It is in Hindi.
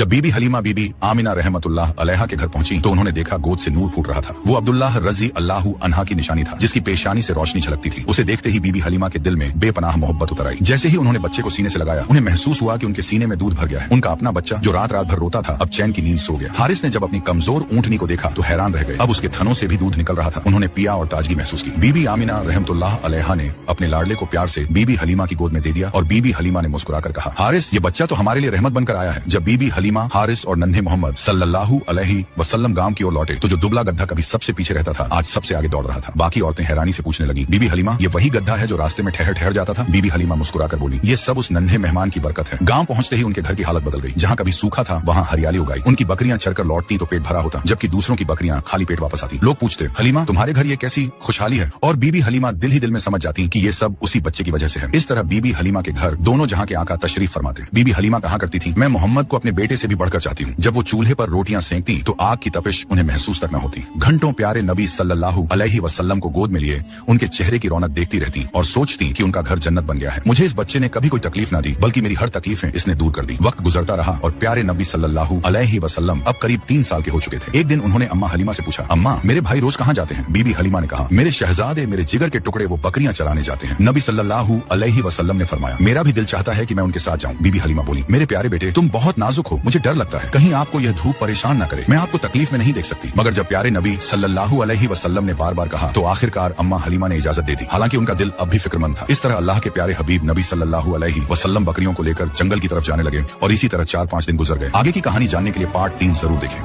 जब बीबी हलीमा बीबी आमिना रहमतुल्लाह अलैहा के घर पहुंची तो उन्होंने देखा गोद से नूर फूट रहा था। वो अब्दुल्लाह रजी अल्लाहु अन्हा की निशानी था, जिसकी पेशानी से रोशनी झलकती थी। उसे देखते ही बीबी हलीमा के दिल में बेपनाह मोहब्बत उतर आई। जैसे ही उन्होंने बच्चे को सीने से लगाया, उन्हें महसूस हुआ कि उनके सीने में दूध भर गया है। उनका अपना बच्चा जो रात रात भर रोता था, अब चैन की नींद सो गया। हारिस ने जब अपनी कमजोर ऊँटनी को देखा तो हैरान रह गए। अब उसके थनों से भी दूध निकल रहा था। उन्होंने पिया और ताजगी महसूस की। बीबी आमिना रहमतुल्लाह अलैहा ने अपने लाडले को प्यार से बीबी हलीमा की गोद में दे दिया और बीबी हलीमा ने मुस्कुराकर कहा, हारिस, ये बच्चा तो हमारे लिए रहमत बनकर आया है। जब बीबी हलीमा, हारिस और नन्हे मोहम्मद सल्लल्लाहु अलैहि वसल्लम गांव की ओर लौटे तो जो दुबला गधा कभी सबसे पीछे रहता था, आज सबसे आगे दौड़ रहा था। बाकी औरतें हैरानी से पूछने लगी, बीबी हलीमा, ये वही गधा है जो रास्ते में ठहर ठहर जाता था? बीबी हलीमा मुस्कुराकर बोली, ये सब उस नन्हे मेहमान की बरकत है। गांव पहुंचते ही उनके घर की हालत बदल गई। जहां कभी सूखा था वहां हरियाली उगाई। उनकी बकरियां चरकर लौटती तो पेट भरा होता, जबकि दूसरों की बकरियां खाली पेट वापस आती। लोग पूछते, हलीमा, तुम्हारे घर ये कैसी खुशहाली है? और बीबी हलीमा दिल ही दिल में समझ जाती कि ये सब उसी बच्चे की वजह से है। इस तरह बीबी हलीमा के घर दोनों जहां के आका तशरीफ फरमाते। बीबी हलीमा कहा करती थी, मैं मोहम्मद को अपने बेटे से भी बढ़कर चाहती हूँ। जब वो चूल्हे पर रोटियां सेंकती तो आग की तपिश उन्हें महसूस तक न होती। घंटों प्यारे नबी सल्लल्लाहु अलैहि वसल्लम को गोद में लिए उनके चेहरे की रौनक देखती रहती और सोचती कि उनका घर जन्नत बन गया है। मुझे इस बच्चे ने कभी कोई तकलीफ न दी, बल्कि मेरी हर तकलीफें इसने दूर कर दी। वक्त गुजरता रहा और प्यारे नबी सल्लल्लाहु अलैहि वसल्लम अब करीब 3 साल के हो चुके थे। एक दिन उन्होंने अम्मा हलीमा से पूछा, अम्मा, मेरे भाई रोज कहाँ जाते हैं? बीबी हलीमा ने कहा, मेरे शहजादे, मेरे जिगर के टुकड़े, वो बकरियां चराने जाते हैं। नबी सल्लल्लाहु अलैहि वसल्लम ने फरमाया, मेरा भी दिल चाहता है कि मैं उनके साथ जाऊं। बीबी हलीमा बोली, मेरे प्यारे बेटे, तुम बहुत नाजुक हो, मुझे डर लगता है कहीं आपको यह धूप परेशान न करे। मैं आपको तकलीफ में नहीं देख सकती। मगर जब प्यारे नबी सल्लल्लाहु अलैहि वसल्लम ने बार बार कहा तो आखिरकार अम्मा हलीमा ने इजाजत दे दी। हालांकि उनका दिल अब भी फिक्रमंद था। इस तरह अल्लाह के प्यारे हबीब नबी सल्लल्लाहु अलैहि वसल्लम बकरियों को लेकर जंगल की तरफ जाने लगे और इसी तरह 4-5 दिन गुजर गए। आगे की कहानी जानने के लिए पार्ट 3 जरूर देखें।